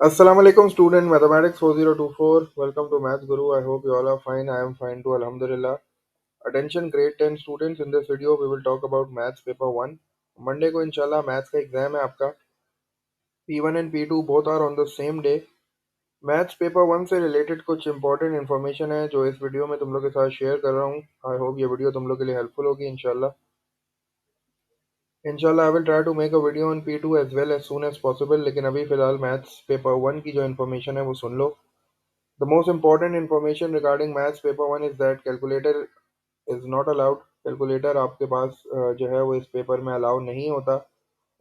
Assalamu alaikum student mathematics 4024. Welcome to Math Guru. I hope you all are fine. I am fine too. Alhamdulillah. Attention grade 10 students. In this video we will talk about maths paper 1. Monday को इंशाल्लाह maths का exam है आपका. P1 and P2 both are on the same day. Maths paper 1 से related कुछ important information है जो इस वीडियो में तुम लोग के साथ शेयर कर रहा हूँ. आई होप ये वीडियो तुम लोग के लिए हेल्पफुल होगी इंशाल्लाह. इंशाल्लाह I will try to make a video on P2 as well as soon as possible. लेकिन अभी फिलहाल मैथ्स पेपर 1 की जो इन्फॉर्मेशन है वो सुन लो. The most important information regarding maths paper 1 is that calculator is not allowed. Calculator आपके पास जो है वो इस पेपर में अलाउ नहीं होता.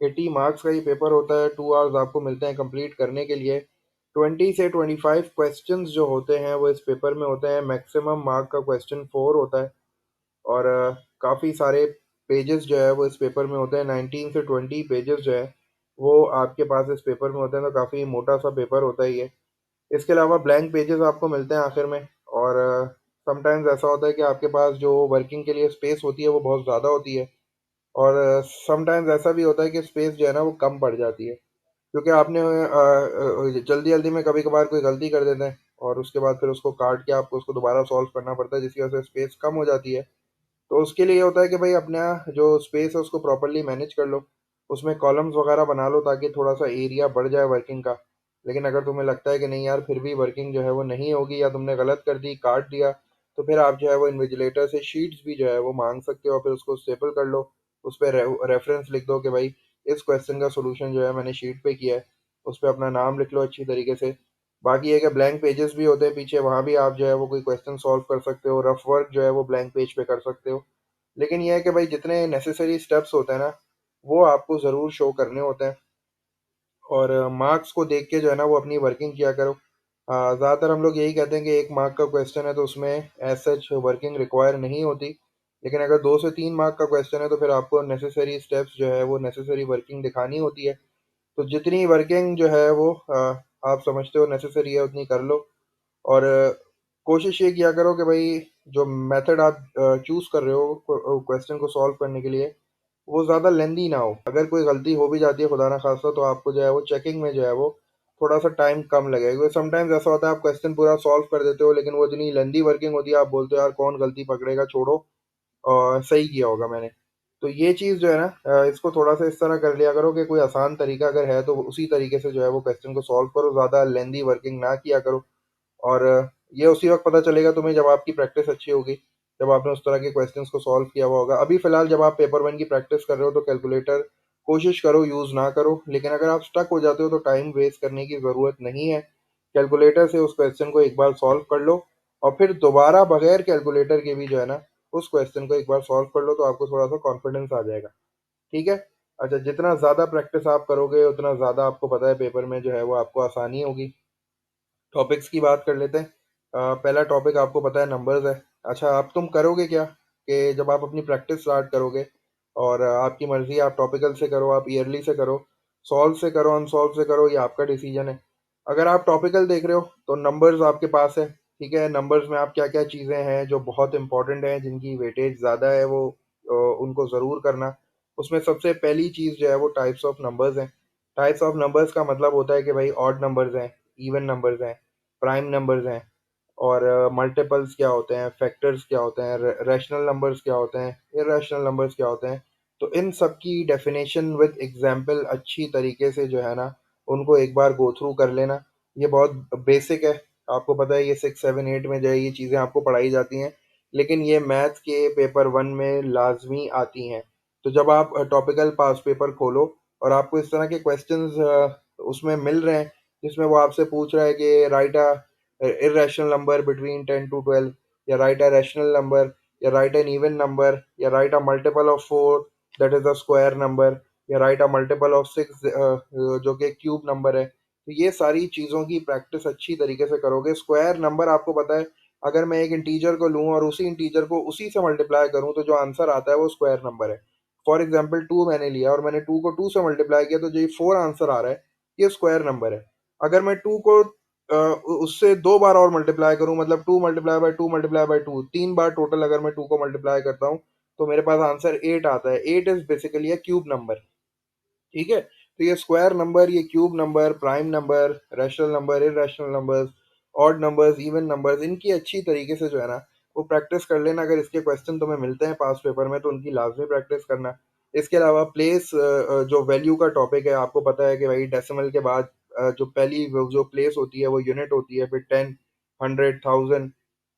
80 मार्क्स का ही पेपर होता है. 2 आवर्स आपको मिलते हैं कंप्लीट करने के लिए. 20 से 25 क्वेश्चंस जो होते हैं वो इस पेपर में होते हैं. मैक्सिमम मार्क का क्वेश्चन 4 होता है. और काफ़ी सारे पेजेस जो है वो इस पेपर में होते हैं. 19 से 20 पेजेस जो है वो आपके पास इस पेपर में होते हैं. तो काफ़ी मोटा सा पेपर होता है ये. इसके अलावा ब्लैंक पेजेस आपको मिलते हैं आखिर में. और समटाइम्स ऐसा होता है कि आपके पास जो वर्किंग के लिए स्पेस होती है वो बहुत ज़्यादा होती है. और समटाइम्स ऐसा भी होता है कि स्पेस जो है ना वो कम पड़ जाती है क्योंकि आपने जल्दी जल्दी में कभी कभार कोई गलती कर देते हैं और उसके बाद फिर उसको काट के आपको उसको दोबारा सॉल्व करना पड़ता है जिसकी वजह से स्पेस कम हो जाती है. तो उसके लिए ये होता है कि भाई अपना जो स्पेस है उसको प्रॉपर्ली मैनेज कर लो. उसमें कॉलम्स वगैरह बना लो ताकि थोड़ा सा एरिया बढ़ जाए वर्किंग का. लेकिन अगर तुम्हें लगता है कि नहीं यार फिर भी वर्किंग जो है वो नहीं होगी या तुमने गलत कर दी काट दिया तो फिर आप जो है वो इन्विजिलेटर से शीट्स भी जो है वो मांग सकते हो और फिर उसको स्टेपल कर लो. उस पर रेफरेंस लिख दो कि भाई इस क्वेश्चन का सोल्यूशन जो है मैंने शीट पे किया है. उस पर अपना नाम लिख लो अच्छी तरीके से. बाकी ये कि ब्लैंक पेजेस भी होते हैं पीछे वहाँ भी आप जो है वो कोई क्वेश्चन सॉल्व कर सकते हो. रफ वर्क जो है वो ब्लैंक पेज पे कर सकते हो. लेकिन ये है कि भाई जितने नेसेसरी स्टेप्स होते हैं ना वो आपको ज़रूर शो करने होते हैं. और मार्क्स को देख के जो है ना वो अपनी वर्किंग किया करो. ज़्यादातर हम लोग यही कहते हैं कि 1 मार्क का क्वेश्चन है तो उसमें एज सच वर्किंग रिक्वायर नहीं होती. लेकिन अगर 2 से 3 मार्क का क्वेश्चन है तो फिर आपको नेसेसरी स्टेप्स जो है वो नेसेसरी वर्किंग दिखानी होती है. तो जितनी वर्किंग जो है वो आप समझते हो नेसेसरी है उतनी कर लो. और कोशिश ये किया करो कि भाई जो मेथड आप चूज़ कर रहे हो क्वेश्चन को सॉल्व करने के लिए वो ज़्यादा लेंदी ना हो. अगर कोई गलती हो भी जाती है खुदा ना खास्ता तो आपको जो है वो चेकिंग में जो है वो थोड़ा सा टाइम कम लगेगा क्योंकि समटाइम्स ऐसा होता है आप क्वेश्चन पूरा सॉल्व कर देते हो लेकिन वो इतनी लेंदी वर्किंग होती है आप बोलते हो यार कौन गलती पकड़ेगा छोड़ो और सही किया होगा मैंने. तो ये चीज़ जो है ना इसको थोड़ा सा इस तरह कर लिया करो कि कोई आसान तरीका अगर है तो उसी तरीके से जो है वो क्वेश्चन को सॉल्व करो. ज़्यादा लेंदी वर्किंग ना किया करो. और ये उसी वक्त पता चलेगा तुम्हें जब आपकी प्रैक्टिस अच्छी होगी. जब आपने उस तरह के क्वेश्चंस को सॉल्व किया हुआ होगा. अभी फिलहाल जब आप पेपर 1 की प्रैक्टिस कर रहे हो तो कैलकुलेटर कोशिश करो यूज़ ना करो. लेकिन अगर आप स्टक हो जाते हो तो टाइम वेस्ट करने की ज़रूरत नहीं है. कैलकुलेटर से उस क्वेश्चन को एक बार सॉल्व कर लो और फिर दोबारा बगैर कैलकुलेटर के भी जो है ना उस क्वेश्चन को एक बार सॉल्व कर लो तो आपको थोड़ा सा कॉन्फिडेंस आ जाएगा. ठीक है. अच्छा, जितना ज़्यादा प्रैक्टिस आप करोगे उतना ज़्यादा आपको पता है पेपर में जो है वो आपको आसानी होगी. टॉपिक्स की बात कर लेते हैं. पहला टॉपिक आपको पता है नंबर्स है. अच्छा, अब तुम करोगे क्या कि जब आप अपनी प्रैक्टिस स्टार्ट करोगे और आपकी मर्ज़ी आप टॉपिकल से करो आप ईयरली से करो सॉल्व से करो अनसॉल्व से करो ये आपका डिसीजन है. अगर आप टॉपिकल देख रहे हो तो नंबर्स आपके पास है. ठीक है. नंबर्स में आप क्या क्या चीज़ें हैं जो बहुत इंपॉर्टेंट हैं जिनकी वेटेज ज़्यादा है वो उनको ज़रूर करना. उसमें सबसे पहली चीज़ जो है वो टाइप्स ऑफ नंबर्स हैं. टाइप्स ऑफ नंबर्स का मतलब होता है कि भाई ऑड नंबर्स हैं, इवन नंबर्स हैं, प्राइम नंबर्स हैं और मल्टीपल्स क्या होते हैं, फैक्टर्स क्या होते हैं, रैशनल नंबर्स क्या होते हैं, इरेशनल नंबर्स क्या होते हैं. तो इन सब की डेफिनेशन विद एग्जांपल अच्छी तरीके से जो है ना उनको एक बार गो थ्रू कर लेना. ये बहुत बेसिक है. आपको पता है ये 6 7 8 में जो है ये चीज़ें आपको पढ़ाई जाती हैं. लेकिन ये मैथ के पेपर 1 में लाजमी आती हैं. तो जब आप टॉपिकल पास पेपर खोलो और आपको इस तरह के क्वेश्चंस उसमें मिल रहे हैं जिसमें वो आपसे पूछ रहा है कि right a irrational number between 10 to 12 या write a rational number या write an even number या write a multiple of 4 that is a square number या write a multiple of 6 जो कि क्यूब नंबर है. तो ये सारी चीज़ों की प्रैक्टिस अच्छी तरीके से करोगे. स्क्वायर नंबर आपको पता है अगर मैं एक इंटीजर को लूँ और उसी इंटीजर को उसी से मल्टीप्लाई करूँ तो जो आंसर आता है वो स्क्वायर नंबर है. फॉर एग्जाम्पल 2 मैंने लिया और मैंने 2 को 2 से मल्टीप्लाई किया तो जो ये 4 आंसर आ रहा है ये स्क्वायर नंबर है. अगर मैं 2 को उससे 2 बार और मल्टीप्लाई करूं मतलब 2 × 2 × 2 × 2 3 बार टोटल अगर मैं 2 को मल्टीप्लाई करता हूं तो मेरे पास आंसर 8 आता है. 8 is basically a cube number. ठीक है. तो ये स्क्वायर नंबर, ये cube number, prime number, rational number, irrational numbers, odd numbers, even numbers, इनकी अच्छी तरीके से जो है ना वो प्रैक्टिस कर लेना। अगर इसके क्वेश्चन तुम्हें मिलते हैं पास पेपर में तो उनकी लाजमी प्रैक्टिस करना। इसके अलावा प्लेस, जो वैल्यू का टॉपिक है, आपको पता है कि भाई डेसिमल के बाद जो पहली जो प्लेस होती है वो यूनिट होती है, फिर 10, 100, 1000,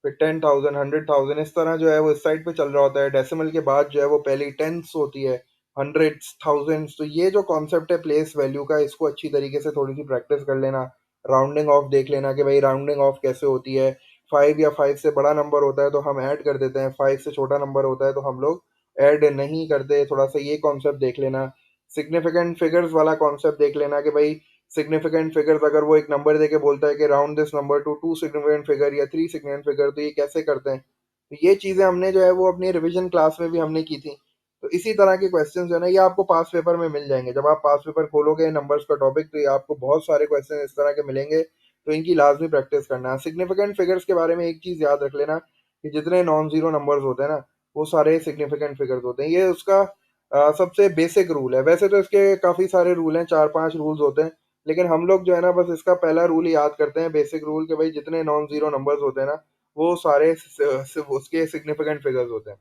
फिर 10,000, 100,000, इस तरह जो है वो इस साइड पे चल रहा होता है। डेसिमल के बाद जो है वो पहली टेंस होती है, हंड्रेड्स, थाउजेंड्स। तो ये जो कॉन्सेप्ट है प्लेस वैल्यू का, इसको अच्छी तरीके से थोड़ी सी प्रैक्टिस कर लेना। राउंडिंग ऑफ देख लेना कि भाई राउंडिंग ऑफ कैसे होती है। 5 या 5 से बड़ा नंबर होता है तो हम ऐड कर देते हैं, 5 से छोटा नंबर होता है तो हम लोग ऐड नहीं करते। थोड़ा सा ये कॉन्सेप्ट देख लेना। सिग्निफिकेंट फिगर्स वाला कॉन्सेप्ट देख लेना कि भाई सिग्निफिकेंट फिगर्स, अगर वो एक नंबर देके बोलता है कि round this number two 2 significant figure या 3 सिग्निफिकेंट फिगर, तो ये कैसे करते हैं। तो ये चीज़ें हमने जो है वो अपनी रिवीजन क्लास में भी हमने की थी। तो इसी तरह के क्वेश्चन जो है ना ये आपको पास पेपर में मिल जाएंगे। जब आप पास पेपर खोलोगे नंबर्स का टॉपिक तो ये आपको बहुत सारे क्वेश्चन इस तरह के मिलेंगे, तो इनकी लाजमी प्रैक्टिस करना। सिग्निफिकेंट फिगर्स के बारे में एक चीज़ याद रख लेना कि जितने नॉन जीरो नंबर्स होते हैं ना वो सारे सिग्निफिकेंट फिगर्स होते हैं। ये उसका सबसे बेसिक रूल है। वैसे तो इसके काफ़ी सारे रूल हैं, 4-5 रूल्स होते हैं, लेकिन हम लोग जो है ना बस इसका पहला रूल ही याद करते हैं, बेसिक रूल, कि भाई जितने नॉन जीरो नंबर्स होते हैं ना वो सारे उसके सिग्निफिकेंट फिगर्स होते हैं।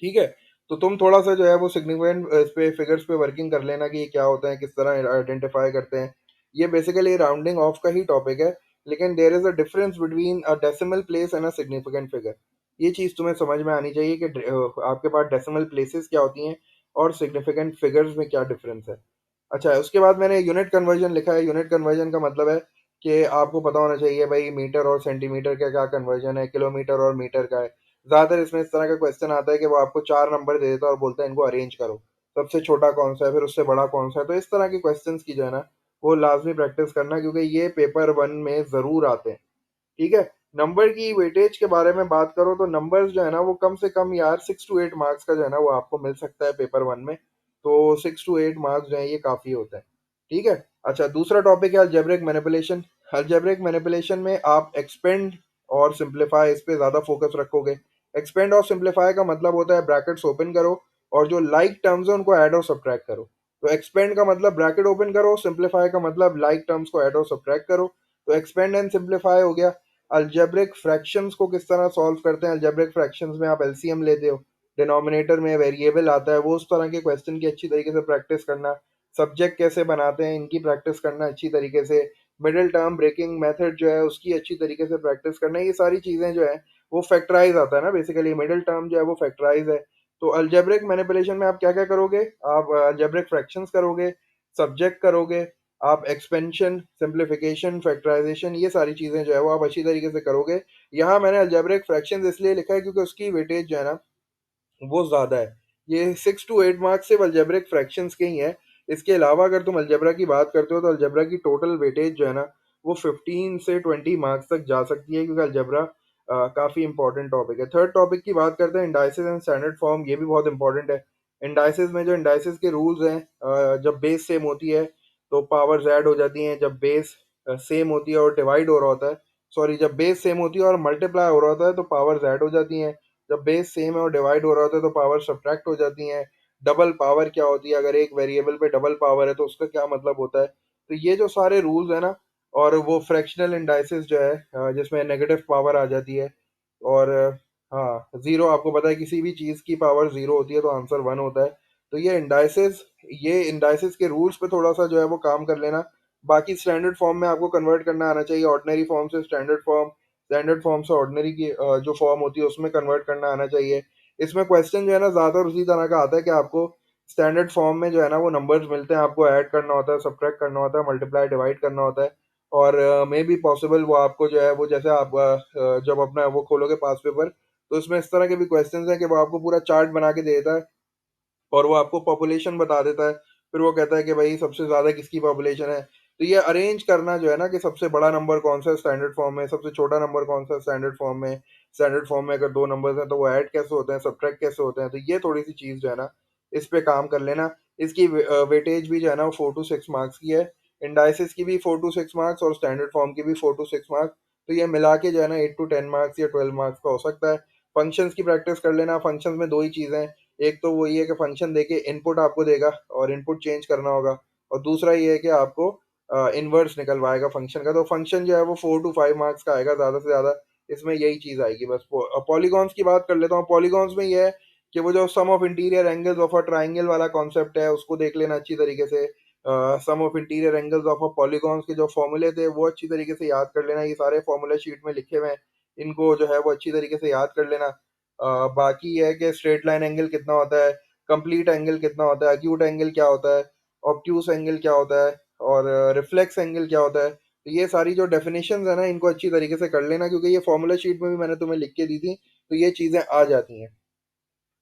ठीक है। तो तुम थोड़ा सा जो है वो सिग्निफिकेंट इस पे फिगर्स पे वर्किंग कर लेना कि ये क्या होता है, किस तरह आइडेंटिफाई करते हैं। ये बेसिकली राउंडिंग ऑफ का ही टॉपिक है, लेकिन there is a difference between a decimal place and a significant figure. ये चीज़ तुम्हें समझ में आनी चाहिए कि आपके पास डेसिमल प्लेसेस क्या होती हैं और सिग्निफिकेंट फिगर्स में क्या डिफरेंस है। अच्छा, उसके बाद मैंने यूनिट कन्वर्जन लिखा है। यूनिट कन्वर्जन का मतलब है कि आपको पता होना चाहिए भाई मीटर और सेंटीमीटर का क्या कन्वर्जन है, किलोमीटर और मीटर का है। ज़्यादातर इसमें इस तरह का क्वेश्चन आता है कि वो आपको 4 नंबर दे देता है और बोलता है इनको अरेंज करो। सबसे छोटा कौन सा है, फिर उससे बड़ा कौन सा है। तो इस तरह के क्वेश्चंस की जो है ना वो लाज़मी प्रैक्टिस करना, क्योंकि ये पेपर 1 में ज़रूर आते हैं। ठीक है। नंबर की वेटेज के बारे में बात करो तो नंबर्स जो है ना वो कम से कम यार 6 टू 8 मार्क्स का जो है ना वो आपको मिल सकता है पेपर 1 में। तो 6 टू 8 मार्क्स जो है ये काफ़ी होते हैं। ठीक है। अच्छा, दूसरा टॉपिक है अलजेब्रिक मैनिपुलेशन। अलजेब्रिक मैनिपुलेशन में आप एक्सपेंड और सिंप्लीफाई, इस पे ज़्यादा फोकस रखोगे। एक्सपेंड और सिंप्लीफाई का मतलब होता है ब्रैकेट्स ओपन करो और जो लाइक टर्म्स है उनको ऐड और सब्ट्रैक्ट करो। तो एक्सपेंड का मतलब ब्रैकेट ओपन करो, सिंप्लीफाई का मतलब लाइक टर्म्स को ऐड और सब्ट्रैक्ट करो। तो एक्सपेंड एंड सिंप्लीफाई हो गया। अलजेब्रिक फ्रैक्शंस को किस तरह सॉल्व करते हैं, अलजेब्रिक फ्रैक्शंस में आप एलसीएम लेते हो, डिनोमिनेटर में वेरिएबल आता है, वो उस तरह के क्वेश्चन की अच्छी तरीके से प्रैक्टिस करना। सब्जेक्ट कैसे बनाते हैं इनकी प्रैक्टिस करना अच्छी तरीके से। मिडिल टर्म ब्रेकिंग मेथड जो है उसकी अच्छी तरीके से प्रैक्टिस करना। ये सारी चीज़ें जो है वो फैक्टराइज आता है ना, बेसिकली मिडिल टर्म जो है वो फैक्टराइज है। तो अलजेब्रिक मैनिपुलेशन में आप क्या क्या करोगे, आप अलजेब्रिक फ्रैक्शंस करोगे, सब्जेक्ट करोगे, आप एक्सपेंशन, सिंप्लीफिकेशन, फैक्टराइजेशन, ये सारी चीज़ें जो है वो आप अच्छी तरीके से करोगे। यहाँ मैंने अलजेब्रिक फ्रैक्शंस इसलिए लिखा है क्योंकि उसकी वेटेज जो है ना वो ज़्यादा है। ये 6 टू 8 मार्क्स सिर्फ अलजेब्रिक फ्रैक्शंस के ही हैं। इसके अलावा अगर तुम अलजेब्रा की बात करते हो तो अलजेब्रा की टोटल वेटेज जो है ना वो 15 से 20 मार्क्स तक जा सकती है, क्योंकि अलजेब्रा काफ़ी इंपॉर्टेंट टॉपिक है। थर्ड टॉपिक की बात करते हैं इंडाइसिस एंड स्टैंडर्ड फॉर्म। ये भी बहुत इंपॉर्टेंट है। इंडाइसिस में जो इंडाइसिस के रूल्स हैं, जब बेस सेम होती है तो पावर्स ऐड हो जाती हैं, जब बेस सेम होती है और डिवाइड हो रहा होता है, सॉरी, जब बेस सेम होती है और मल्टीप्लाई हो रहा होता है तो पावर्स ऐड हो जाती हैं। जब बेस सेम है और डिवाइड हो रहा होता है तो पावर सब्ट्रैक्ट हो जाती हैं। डबल पावर क्या होती है, अगर एक वेरिएबल पे डबल पावर है तो उसका क्या मतलब होता है। तो ये जो सारे रूल्स है ना, और वो फ्रैक्शनल इंडाइसिस जो है जिसमें नेगेटिव पावर आ जाती है, और हाँ, जीरो, आपको पता है किसी भी चीज़ की पावर जीरो होती है तो आंसर वन होता है। तो ये इंडाइसिस के रूल्स पे थोड़ा सा जो है वो काम कर लेना। बाकी स्टैंडर्ड फॉर्म में आपको कन्वर्ट करना आना चाहिए, ऑर्डिनरी फॉर्म से स्टैंडर्ड फॉर्म, स्टैंडर्ड फॉर्म से ऑर्डिनरी की जो फॉर्म होती है उसमें कन्वर्ट करना आना चाहिए। इसमें क्वेश्चन जो है ना ज़्यादातर उसी तरह का आता है कि आपको स्टैंडर्ड फॉर्म में जो है ना वो नंबर्स मिलते हैं, आपको ऐड करना होता है, सब्ट्रैक्ट करना होता है, मल्टीप्लाई डिवाइड करना होता है। और मे बी पॉसिबल वो आपको जो है वो जैसे आप जब अपना वो खोलोगे पास पेपर तो उसमें इस तरह के भी क्वेश्चंस हैं कि वो आपको पूरा चार्ट बना के दे देता है और वो आपको पॉपुलेशन बता देता है। फिर वो कहता है कि भाई सबसे ज़्यादा किसकी पॉपुलेशन है। तो ये अरेंज करना जो है ना कि सबसे बड़ा नंबर कौन सा है स्टैंडर्ड फॉर्म में, सबसे छोटा नंबर कौन सा है स्टैंडर्ड फॉर्म में। स्टैंडर्ड फॉर्म में अगर दो नंबर्स हैं तो वो ऐड कैसे होते हैं, सब्ट्रैक्ट कैसे होते हैं। तो ये थोड़ी सी चीज़ जो है ना इस पे काम कर लेना। इसकी वेटेज भी जो है ना वो 4 to 6 मार्क्स की है। इंडाइसिस की भी 4 to 6 मार्क्स और स्टैंडर्ड फॉर्म की भी 4 to 6 मार्क्स। तो ये मिला के जो है ना 8 to 10 मार्क्स या 12 मार्क्स का हो सकता है। फंक्शंस की प्रैक्टिस कर लेना। फंक्शंस में दो ही चीज़ें हैं, एक तो वो ये है कि फंक्शन देके इनपुट आपको देगा और इनपुट चेंज करना होगा, और दूसरा ये है कि आपको इनवर्स निकलवाएगा फंक्शन का। तो फंक्शन जो है वो 4 to 5 मार्क्स का आएगा ज़्यादा से ज़्यादा, इसमें यही चीज़ आएगी बस। पॉलीगॉन्स की बात कर लेता हूँ। पॉलीगॉन्स में ये है कि वो जो sum of interior angles of a triangle वाला कॉन्सेप्ट है उसको देख लेना अच्छी तरीके से। Sum of interior angles of a polygons के जो फॉर्मूले थे वो अच्छी तरीके से याद कर लेना। ये सारे फॉर्मूले शीट में लिखे हुए हैं, इनको जो है वो अच्छी तरीके से याद कर लेना। बाकी ये है कि स्ट्रेट लाइन एंगल कितना होता है, कंप्लीट एंगल कितना होता है, एक्यूट एंगल क्या होता है, ऑब्ट्यूस एंगल क्या होता है, और रिफ्लेक्स एंगल क्या होता है। तो ये सारी जो डेफिनेशंस है ना, इनको अच्छी तरीके से कर लेना, क्योंकि ये फॉर्मूला शीट में भी मैंने तुम्हें लिख के दी थी, तो ये चीज़ें आ जाती हैं।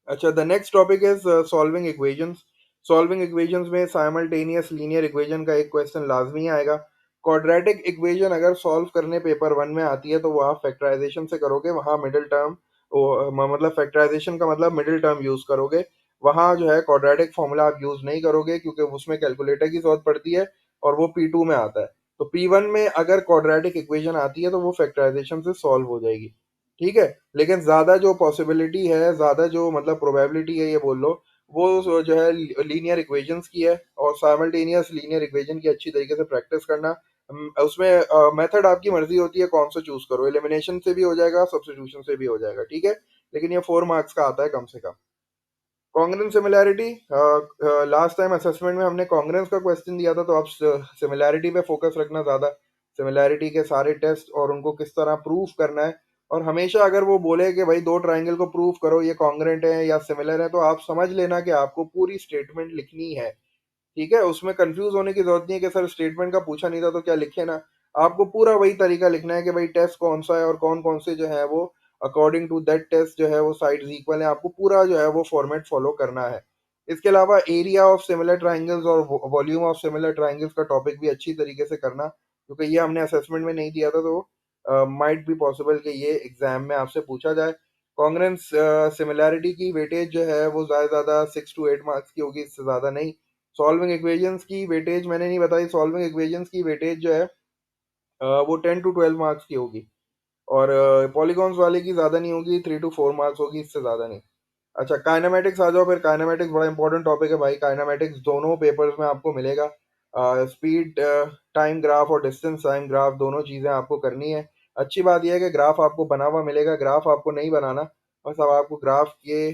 अच्छा, the next topic is solving equations. Solving equations में साइमल्टेनियस लीनियर इक्वेशन का एक क्वेश्चन लाजमी आएगा। क्वाड्रेटिक इक्वेशन अगर सॉल्व करने पेपर वन में आती है तो वो आप फैक्टराइजेशन से करोगे, वहाँ मिडिल टर्म, मतलब फैक्टराइजेशन का मतलब मिडिल टर्म यूज करोगे। वहाँ जो है क्वाड्रेटिक फॉर्मूला आप यूज नहीं करोगे, क्योंकि उसमें कैलकुलेटर की जरूरत पड़ती है, और वो P2 में आता है। तो P1 में अगर क्वाड्रेटिक इक्वेशन आती है तो वो फैक्टराइजेशन से सॉल्व हो जाएगी। ठीक है। लेकिन ज्यादा जो पॉसिबिलिटी है, ज्यादा जो मतलब प्रोबेबिलिटी है, ये बोल लो, वो जो है लीनियर इक्वेशंस की है। और साइमल्टेनियस लीनियर इक्वेशन की अच्छी तरीके से प्रैक्टिस करना। उसमें मेथड आपकी मर्जी होती है कौन सा चूज करो, एलिमिनेशन से भी हो जाएगा, सब्स्टिट्यूशन से भी हो जाएगा, ठीक है। लेकिन ये 4 मार्क्स का आता है कम से कम। Congruence similarity, last time assessment में हमने कॉन्ग्रेंस का क्वेश्चन दिया था, तो आप सिमिलैरिटी पे फोकस रखना ज़्यादा। सिमिलैरिटी के सारे टेस्ट और उनको किस तरह प्रूफ करना है। और हमेशा अगर वो बोले कि भाई दो ट्राइंगल को प्रूफ करो, ये कॉन्ग्रेंट है या सिमिलर है, तो आप समझ लेना कि आपको पूरी स्टेटमेंट लिखनी है। ठीक है, उसमें कंफ्यूज होने की जरूरत नहीं है कि सर स्टेटमेंट का पूछा नहीं था तो क्या लिखे ना। आपको पूरा वही तरीका लिखना है कि भाई टेस्ट कौन सा है और कौन कौन से जो है वो अकॉर्डिंग टू दैट टेस्ट जो है वो साइड्स इक्वल है। आपको पूरा जो है वो फॉर्मेट फॉलो करना है। इसके अलावा एरिया ऑफ सिमिलर ट्राइंगल्स और वॉल्यूम ऑफ सिमिलर ट्राइंगल्स का टॉपिक भी अच्छी तरीके से करना, क्योंकि ये हमने असेसमेंट में नहीं दिया था, तो माइट बी पॉसिबल कि ये एग्जाम में आपसे पूछा जाए। कॉन्ग्रेंस सिमिलैरिटी की वेटेज जो है वो ज़्यादा 6 to 8 मार्क्स की होगी, इससे ज़्यादा नहीं। सॉल्विंग इक्वेशंस की वेटेज मैंने नहीं बताई। सॉल्विंग इक्वेशंस की वेटेज जो है वो 10 to 12 मार्क्स की होगी। और पॉलीगॉन्स वाले की ज़्यादा नहीं होगी, 3 to 4 मार्क्स होगी, इससे ज़्यादा नहीं। अच्छा, काइनेमेटिक्स आ जाओ फिर। काइनेमेटिक्स बड़ा इंपॉर्टेंट टॉपिक है भाई। काइनेमेटिक्स दोनों पेपर्स में आपको मिलेगा। स्पीड टाइम ग्राफ और डिस्टेंस टाइम ग्राफ दोनों चीज़ें आपको करनी है। अच्छी बात यह है कि ग्राफ आपको बना हुआ मिलेगा, ग्राफ आपको नहीं बनाना। बस अब आपको ग्राफ के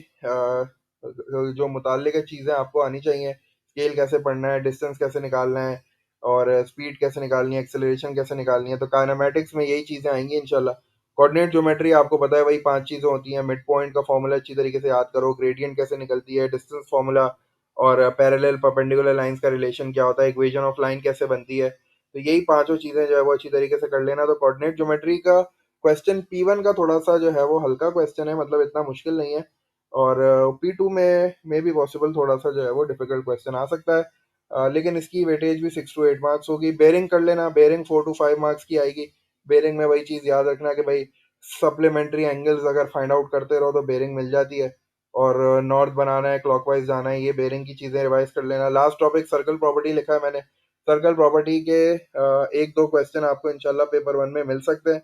जो मुतालिक चीज़ें आपको आनी चाहिए, स्केल कैसे पढ़ना है, डिस्टेंस कैसे निकालना है, और स्पीड कैसे निकालनी है, एक्सेलरेशन कैसे निकालनी है, तो काइनेमेटिक्स में यही चीज़ें आएंगी इंशाल्लाह। कोऑर्डिनेट ज्योमेट्री आपको पता है भाई, 5 चीज़ें होती हैं। मिड पॉइंट का फॉर्मूला अच्छी तरीके से याद करो, ग्रेडियंट कैसे निकलती है, डिस्टेंस फॉर्मूला, और पैरेलल परपेंडिकुलर लाइंस का रिलेशन क्या होता है, इक्वेशन ऑफ लाइन कैसे बनती है। तो यही पांचों चीज़ें जो है वो अच्छी तरीके से कर लेना। तो कोऑर्डिनेट ज्योमेट्री का क्वेश्चन P1 का थोड़ा सा जो है वो हल्का क्वेश्चन है, मतलब इतना मुश्किल नहीं है। और P2 में भी पॉसिबल थोड़ा सा जो है वो डिफिकल्ट क्वेश्चन आ सकता है। लेकिन इसकी वेटेज भी 6 to 8 मार्क्स होगी। बेरिंग कर लेना, बेरिंग 4 to 5 मार्क्स की आएगी। बेरिंग में वही चीज़ याद रखना कि भाई सप्लीमेंट्री एंगल्स अगर फाइंड आउट करते रहो तो बेरिंग मिल जाती है। और नॉर्थ बनाना है, क्लॉकवाइज जाना है, ये बेरिंग की चीज़ें रिवाइज कर लेना। लास्ट टॉपिक सर्कल प्रॉपर्टी लिखा है मैंने। सर्कल प्रॉपर्टी के एक दो क्वेश्चन आपको इंशाल्लाह पेपर वन में मिल सकते हैं।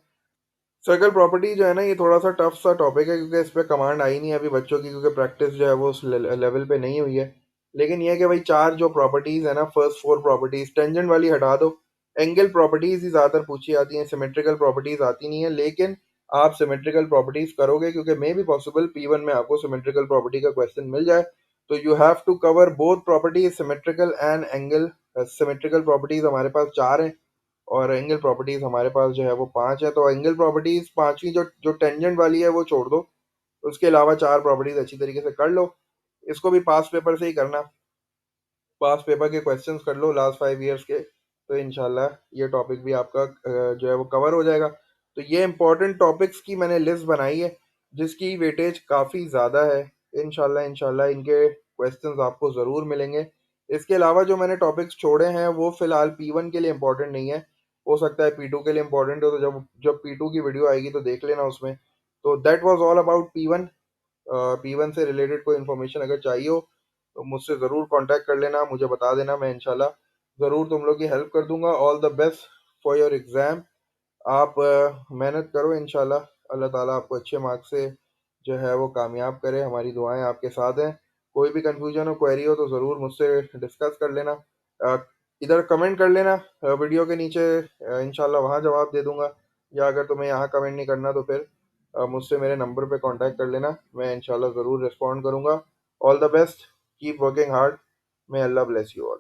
सर्कल प्रॉपर्टी जो है ना, ये थोड़ा सा टफ सा टॉपिक है, क्योंकि इस पे कमांड आई नहीं है अभी बच्चों की, क्योंकि प्रैक्टिस जो है वो उस लेवल पे नहीं हुई है। लेकिन ये है कि भाई चार जो प्रॉपर्टीज है ना, फर्स्ट 4 प्रॉपर्टीज टेंजेंट वाली हटा दो। एंगल प्रॉपर्टीज ही ज़्यादातर पूछी जाती हैं, सिमेट्रिकल प्रॉपर्टीज आती नहीं है। लेकिन आप सिमेट्रिकल प्रॉपर्टीज करोगे, क्योंकि मे बी पॉसिबल P1 में आपको सिमेट्रिकल प्रॉपर्टी का क्वेश्चन मिल जाए। तो you have to cover both properties, symmetrical and angle. Symmetrical properties हमारे पास चार हैं, और एंगल प्रॉपर्टीज हमारे पास जो है वो पांच है। तो एंगल प्रॉपर्टीज पांचवी जो जो टेंजेंट वाली है वो छोड़ दो। उसके अलावा चार प्रॉपर्टीज अच्छी तरीके से कर लो। इसको भी पास पेपर से ही करना। पास पेपर के क्वेश्चंस कर लो लास्ट 5 ईयर्स के, तो इंशाल्लाह ये टॉपिक भी आपका जो है वो कवर हो जाएगा। तो ये इंपॉर्टेंट टॉपिक्स की मैंने लिस्ट बनाई है, जिसकी वेटेज काफ़ी ज़्यादा है। इंशाल्लाह इंशाल्लाह इनके क्वेश्चंस आपको ज़रूर मिलेंगे। इसके अलावा जो मैंने टॉपिक्स छोड़े हैं वो फ़िलहाल P1 के लिए इंपॉर्टेंट नहीं है। हो सकता है P2 के लिए इंपॉर्टेंट हो, तो जब जब P2 की वीडियो आएगी तो देख लेना उसमें। तो that was all about P1। P1 से रिलेटेड कोई इन्फॉर्मेशन अगर चाहिए हो तो मुझसे ज़रूर कांटेक्ट कर लेना, मुझे बता देना, मैं इंशाल्लाह ज़रूर तुम लोग की हेल्प कर दूंगा। All the best for your exam. आप मेहनत करो इंशाल्लाह, अल्लाह ताला आपको अच्छे मार्क्स से जो है वो कामयाब करे। हमारी दुआएं आपके साथ हैं। कोई भी कंफ्यूजन हो, क्वेरी हो, तो ज़रूर मुझसे डिस्कस कर लेना। इधर कमेंट कर लेना वीडियो के नीचे, इंशाल्लाह वहाँ जवाब दे दूंगा। या अगर तुम्हें यहाँ कमेंट नहीं करना तो फिर मुझसे मेरे नंबर पे कांटेक्ट कर लेना, मैं इंशाल्लाह ज़रूर रिस्पॉन्ड करूंगा। All the best, keep working hard, may Allah bless you all.